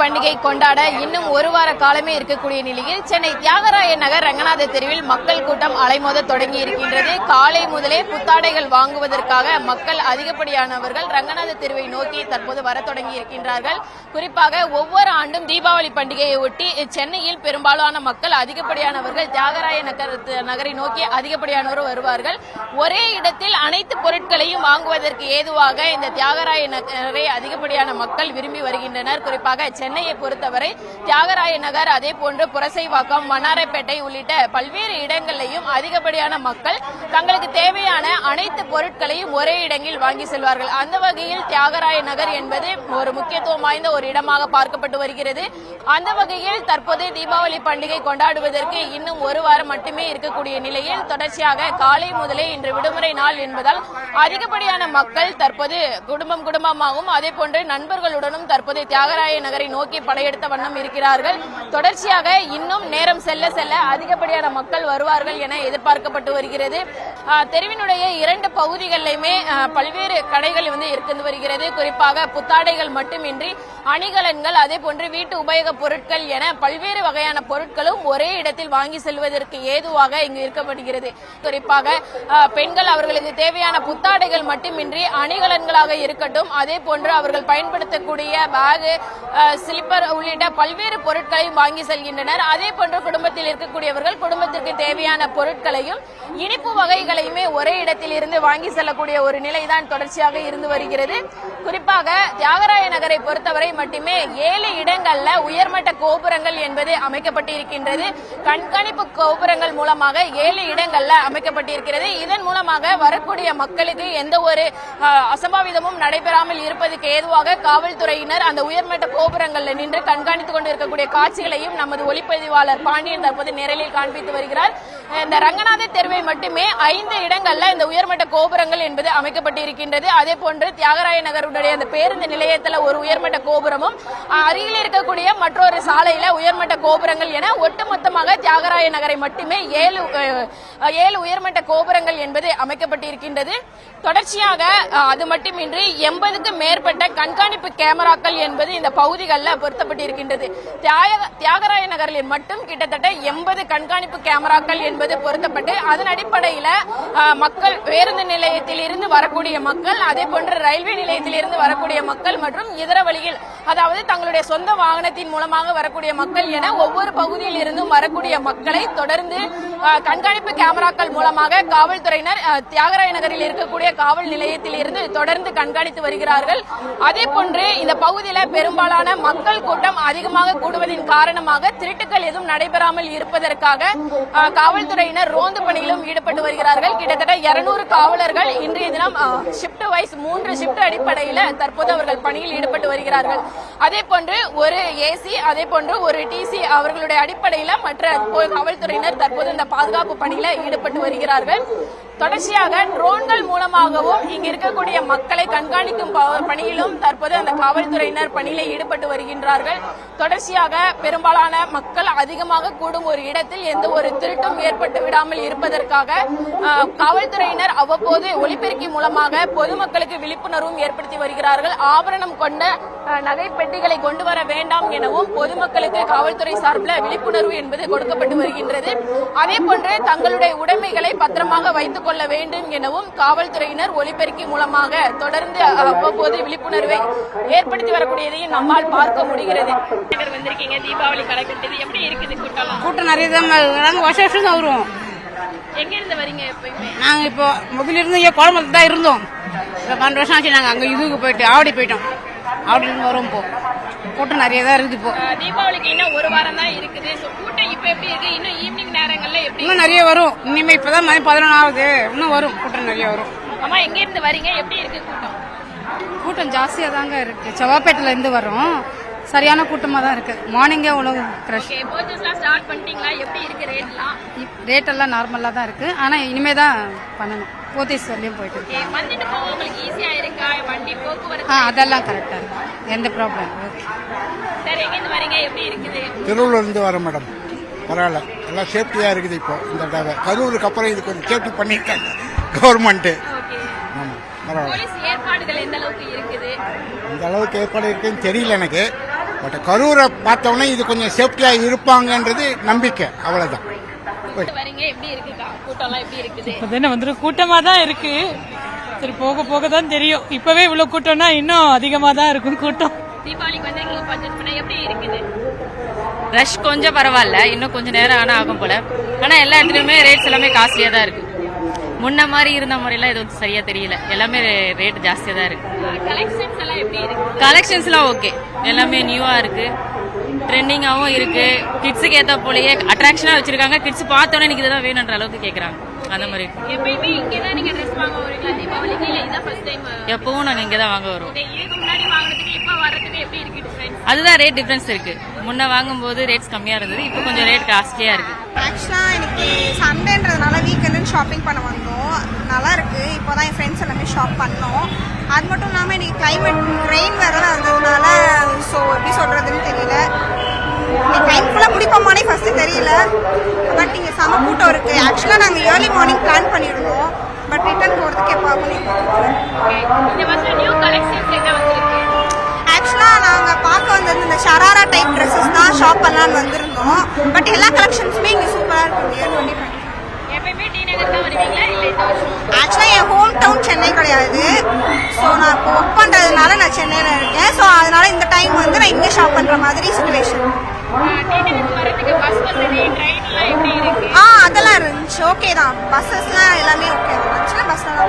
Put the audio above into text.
பண்டிகை கொண்டாட இன்னும் ஒரு வார காலமே இருக்கக்கூடிய நிலையில் சென்னை தியாகராய நகர் ரங்கநாத தெருவில் மக்கள் கூட்டம் அலைமோத தொடங்கி இருக்கின்றது. காலை முதலே புத்தாடைகள் வாங்குவதற்காக மக்கள் அதிகப்படியானவர்கள் ரங்கநாத தெருவை நோக்கி தற்போது வர தொடங்கி இருக்கின்றார்கள். குறிப்பாக ஒவ்வொரு ஆண்டும் தீபாவளி பண்டிகையை ஒட்டி சென்னையில் பெரும்பாலான மக்கள் அதிகப்படியானவர்கள் தியாகராய நகரை நோக்கி அதிகப்படியானவர் வருவார்கள். ஒரே இடத்தில் அனைத்து பொருட்களையும் வாங்குவதற்கு ஏதுவாக இந்த தியாகராய நகரை அதிகப்படியான மக்கள் விரும்பி வருகின்றனர். குறிப்பாக சென்னையை பொறுத்தவரை தியாகராய நகர், அதே போன்று புரசைவாக்கம், வண்ணாரப்பேட்டை உள்ளிட்ட பல்வேறு இடங்களிலும் அதிகப்படியான மக்கள் தங்களுக்கு தேவையான அனைத்து பொருட்களையும் ஒரே இடங்களில் வாங்கி செல்வார்கள். அந்த வகையில் தியாகராய நகர் என்பது ஒரு முக்கியத்துவம் வாய்ந்த ஒரு இடமாக பார்க்கப்பட்டு வருகிறது. அந்த வகையில் தற்போது தீபாவளி பண்டிகை கொண்டாடுவதற்கு இன்னும் ஒரு வாரம் மட்டுமே இருக்கக்கூடிய நிலையில் தொடர்ச்சியாக காலை முதலே இன்று விடுமுறை நாள் என்பதால் அதிகப்படியான மக்கள் தற்போது குடும்பமாகவும் அதே போன்று நண்பர்களுடனும் தற்போது தியாகராய நகரை நோக்கி படையெடுத்த வண்ணம் இருக்கிறார்கள். தொடர்ச்சியாக இன்னும் நேரம் செல்ல செல்ல அதிகப்படியான மக்கள் வருவார்கள் என எதிர்பார்க்கப்பட்டு வருகிறது. தெருவினுடைய இரண்டு பகுதிகளிலுமே பல்வேறு கடைகள் இருந்து வருகிறது. குறிப்பாக புத்தாடைகள் மட்டுமின்றி அணிகலன்கள், அதே போன்று வீட்டு உபயோகப் பொருட்கள் என பல்வேறு வகையான பொருட்களும் ஒரே இடத்தில் வாங்கி செல்வதற்கு ஏதுவாக இங்கு இருக்கப்படுகிறது. குறிப்பாக பெண்கள் அவர்களுக்கு தேவையான புத்தாடைகள் மட்டுமின்றி அணிகலன்களாக இருக்கட்டும், அதே போன்று அவர்கள் பயன்படுத்தக்கூடிய பேகு, ஸ்லிப்பர் உள்ளிட்ட பல்வேறு பொருட்களையும் வாங்கி செல்கின்றனர். அதே போன்று குடும்பத்தில் இருக்கக்கூடியவர்கள் குடும்பத்திற்கு தேவையான பொருட்களையும் இனிப்பு வகைகளையுமே ஒரே இடத்தில் இருந்து வாங்கி செல்லக்கூடிய ஒரு நிலைதான் தொடர்ச்சியாக இருந்து வருகிறது. குறிப்பாக தியாகராய நகரை பொறுத்தவரை மட்டுமே 7 இடங்கள்ல உயர்மட்ட கோபுரங்கள் என்பது அமைக்கப்பட்டிருக்கின்றது. கண்காணிப்பு கோபுரங்கள் மூலமாக 7 இடங்கள்ல அமைக்கப்பட்டிருக்கிறது. இதன் மூலமாக வரக்கூடிய மக்களுக்கு எந்த ஒரு அசம்பாவிதமும் நடைபெறாமல் இருப்பதற்கு ஏதுவாக காவல்துறையினர் அந்த உயர்மட்ட கோபுரங்கள்ல நின்று கண்காணித்துக் கொண்டிருக்கக்கூடிய காட்சிகளையும் நமது ஒளிப்பதிவாளர் பாண்டியன் தற்போது நேரலில் காண்பித்து வருகிறார். இந்த ரங்கநாத தெருவை மட்டுமே 5 இடங்கள்ல இந்த உயர்மட்ட கோபுரங்கள் என்பது அமைக்கப்பட்டிருக்கின்றது. அதே போன்று தியாகராய நகருடைய அந்த பேருந்து நிலையத்தில் ஒரு உயர்மட்ட கோபுரமும், அருகில் இருக்கக்கூடிய மற்றொரு சாலையில உயர்மட்ட கோபுரங்கள் என ஒட்டுமொத்தமாக தியாகராய நகரை மட்டுமே 7 உயர்மட்ட கோபுரங்கள் என்பது அமைக்கப்பட்டிருக்கின்றது. தொடர்ச்சியாக அது மட்டுமின்றி 80க்கும் மேற்பட்ட கண்காணிப்பு கேமராக்கள் என்பது இந்த பகுதிகளில் பொருத்தப்பட்டிருக்கின்றது. தியாகராய நகரில் மட்டும் கிட்டத்தட்ட 80 கண்காணிப்பு கேமராக்கள் என்பது பொருத்தப்பட்டு அதன் அடிப்படையில் மக்கள், பேருந்து நிலையத்தில் இருந்து வரக்கூடிய மக்கள், அதே போன்று ரயில்வே நிலையத்தில் இருந்து வரக்கூடிய மக்கள் மற்றும் இதர வழியில், அதாவது தங்களுடைய சொந்த வாகனத்தின் மூலமாக வரக்கூடிய மக்கள் என ஒவ்வொரு பகுதியில் இருந்தும் வரக்கூடிய மக்களை தொடர்ந்து கண்காணிப்பு கேமராக்கள் மூலமாக காவல்துறையினர் தியாகராய நகரில் இருக்கக்கூடிய காவல் நிலையத்தில் இருந்து தொடர்ந்து கண்காணித்து வருகிறார்கள். அதே போன்று இந்த பகுதியில் பெரும்பாலான மக்கள் கூட்டம் அதிகமாக கூடுவதன் காரணமாக திருட்டுகள் எதுவும் நடைபெறாமல் இருப்பதற்காக காவல்துறையினர் ரோந்து பணியிலும் ஈடுபட்டு வருகிறார்கள். கிட்டத்தட்ட 200 காவலர்கள் இன்றைய தினம் ஷிப்ட் வைஸ் 3 ஷிப்ட் அடிப்படையில் தற்போது அவர்கள் பணியில் ஈடுபட்டு வருகிறார்கள். அதே போன்று ஒரு ஏசி, அதே போன்று ஒரு டிசி அவர்களுடைய அடிப்படையில் மற்ற காவல்துறையினர் தற்போது இந்த பாதுகாப்பு பணியில ஈடுபட்டு வருகிறார்கள். தொடர்ச்சியாக ட்ரோன்கள் மூலமாகவும் இங்கு இருக்கக்கூடிய மக்களை கண்காணிக்கும் பணியிலும் தற்போது அந்த காவல்துறையினர் பணியில ஈடுபட்டு வருகின்றார்கள். தொடர்ச்சியாக பெரும்பாலான மக்கள் அதிகமாக கூடும் ஒரு இடத்தில் எந்த ஒரு திருட்டும் ஏற்பட்டு விடாமல் இருப்பதற்காக காவல்துறையினர் அவ்வப்போது ஒலிபெருக்கி மூலமாக பொதுமக்களுக்கு விழிப்புணர்வும் ஏற்படுத்தி வருகிறார்கள். ஆபரணம் கொண்ட நகை பெட்டிகளை கொண்டு வர வேண்டாம் எனவும் பொதுமக்களுக்கு காவல்துறை சார்பில் விழிப்புணர்வு என்பது கொடுக்கப்பட்டு வருகின்றது. அதே போன்று தங்களுடைய உடைமைகளை பத்திரமாக வைத்துக் கொள்ள வேண்டும் எனவும் காவல்துறையினர் ஒலிபெருக்கி மூலமாக தொடர்ந்து அவ்வப்போது விழிப்புணர்வை ஏற்படுத்தி வரக்கூடியதையும் நம்மால் பார்க்க முடிகிறது. வந்திருக்கீங்க, தீபாவளி கலக்கிட்டது எப்படி இருக்குது? கூட்டம் நிறைய தான். நாங்கள் வருஷம் தான் வருவோம். எங்க இருந்து வரீங்க? நாங்க இப்போ முதல்ல இருந்து கோலமலத்தில் தான் இருந்தோம். 12 வருஷம் ஆச்சு. நாங்க அங்க இதுக்கு போயிட்டு ஆவடி போயிட்டோம். ஆவடியிலிருந்து வரும். இப்போ கூட்டம் நிறைய தான் இருக்குது. இப்போ தீபாவளிக்கு இன்னும் ஒரு வாரம் தான் இருக்குது. கூட்டம் இப்ப எப்படி இருக்கு? இன்னும் ஈவினிங் நேரங்கள்ல எப்படி? இன்னும் நிறைய வரும். இனிமே இப்பதான் மணி 11 ஆகுது. இன்னும் வரும். கூட்டம் நிறைய வரும். அம்மா, எங்க இருந்து வரீங்க? எப்படி இருக்கு கூட்டம்? கூட்டம் ஜாஸ்தியா தாங்க இருக்கு. செவ்வாப்பேட்டில இருந்து வரும். சரியான கூட்டமா தான் இருக்கு. மார்னிங்கே உணவு கிரஷ். ஸ்டார்ட் பண்ணிட்டீங்களா? எப்படி இருக்கு ரேட்லாம்? ரேட் எல்லாம் நார்மலா தான் இருக்கு. ஆனா இனிமே தான் பண்ணணும். போத்தீஸ் வரலையும் போயிட்டு இருக்கு. வந்துட்டு போக உங்களுக்கு ஈஸியா இருக்கா? வண்டி போக்குவரத்து அதெல்லாம் கரெக்டா இருக்கு. எந்த ப்ராப்ளம். சரி, எங்க இருந்து வரீங்க? எப்படி இருக்குது? திருவள்ளூர்ல இருந்து வரோம் மேடம். பரவாயில்ல, எல்லாம் சேஃப்டியா இருக்குது. இப்போ இந்த தடவை கரூருக்கு அப்புறம் இது கொஞ்சம் சேஃப்டி பண்ணிருக்காங்க கவர்மெண்ட். போலீஸ் ஏற்பாடுகள் எந்த அளவுக்கு இருக்குது? இந்த அளவுக்கு ஏற்பாடு இருக்குன்னு தெரியல எனக்கு. பட் கரூரை பார்த்தோன்னே இது கொஞ்சம் சேஃப்டியாக இருப்பாங்கன்றது நம்பிக்கை, அவ்வளோதான். வரீங்க, எப்படி இருக்குக்கா? கூட்டம்லாம் எப்படி இருக்குது? இப்பதானே வந்துடும், கூட்டமா தான் இருக்கு. சரி, போக போக தான் தெரியும். இப்பவே இவ்வளவு கூட்டம்னா இன்னும் அதிகமா தான் இருக்கும் கூட்டம். தீபாவளிக்கு வந்து எங்களுக்கு பர்ச்சேஸ் பண்ண எப்படி இருக்குது? ரஷ் கொஞ்சம் பரவாயில்ல, இன்னும் கொஞ்சம் நேரம் ஆகும் போல. ஆனா எல்லா இடத்துலயுமே ரேட்ஸ் எல்லாமே காஸ்ட்லியா தான் இருக்கு. முன்ன மாதிரி இருந்த மாதிரிலாம் இது வந்து சரியா தெரியல, எல்லாமே ரேட் ஜாஸ்தியா தான் இருக்கு. கலெக்ஷன்ஸ் எல்லாம் எப்படி இருக்கு? கலெக்ஷன்ஸ்லாம் ஓகே, எல்லாமே நியூவா இருக்கு, ட்ரெண்டிங்காவும் இருக்கு. கிட்ஸுக்கு ஏத்த போலயே அட்ராக்ஷனா வச்சிருக்காங்க. கிட்ஸ் பார்த்தோன்னே எனக்கு இதுதான் வேணுன்ற அளவுக்கு கேக்குறாங்க, அந்த மாதிரி இருக்கு. எப்பயுமே இங்கதான் நீங்க ட்ரெஸ் வாங்க வரீங்களா தீபாவளிக்கு, இல்ல இதான் ஃபர்ஸ்ட் டைம்? எப்பவும் நாங்க இங்கதான் வாங்க வரோம். இதுக்கு முன்னாடி வாங்குறதுக்கு இப்ப வர்றதுக்கு எப்படி இருக்கு டிஃபரன்ஸ்? அதுதான் ரேட் டிஃபரன்ஸ் இருக்கு. முன்ன வாங்கும்போது ரேட்ஸ் கம்மியா இருந்தது, இப்போ கொஞ்சம் ரேட் காஸ்ட்லியா இருக்கு. ஆக்சுவலாக எனக்கு சண்டேன்றதுனால வீக்கெண்டு ஷாப்பிங் பண்ண வந்தோம். நல்லா இருக்கு. இப்போ தான் என் ஃப்ரெண்ட்ஸ் எல்லாமே ஷாப் பண்ணோம். அது மட்டும் இல்லாமல் எனக்கு கிளைமேட் ரெயின் வேறு இருந்ததுனால ஸோ எப்படி சொல்கிறதுன்னு தெரியல. டைம் ஃபுல்லாக முடிப்போமானே ஃபஸ்ட்டு தெரியல. பட் இங்கே செம கூட்டம் இருக்குது. ஆக்சுவலாக நாங்கள் ஏர்லி மார்னிங் பிளான் பண்ணியிருந்தோம், பட் ரிட்டர்ன் போகிறதுக்கு எப்போ ஆகும்? இந்த வருஷம் நியூ கலெக்ஷன்ஸ் என்ன வந்திருக்கு? ஆக்சுவலாக நாங்கள் பார்க்க வந்தது இந்த ஷராரா டைப் ட்ரெஸ்ஸஸ் தான் ஷாப் பண்ணலான்னு வந்திருந்தோம். பட் எல்லா கலெக்ஷன்ஸுமே இங்கே சூப்பராக இருக்குது. எப்பயுமே டி நகர் தான் வருவீங்களா, இல்ல இந்த வருஷம்? ஆக்சுவலாக என் ஹோம் டவுன் சென்னை கிடையாது. ஸோ நான் இப்போ ஒர்க் பண்ணுறதுனால நான் சென்னையில் இருக்கேன். ஸோ அதனால இந்த டைம் வந்து நான் இங்கே ஷாப் பண்ணுற மாதிரி சுச்சுவேஷன். டி நகருக்கு வரதுக்கு பஸ் வசதி, ட்ரெயின் எல்லாம் எப்படி இருக்கு? அதெல்லாம் இருந்துச்சு. ஓகே தான். பஸ்ஸஸ்லாம் எல்லாமே ஓகே தான். ஆக்சுவலாக பஸ்லாம்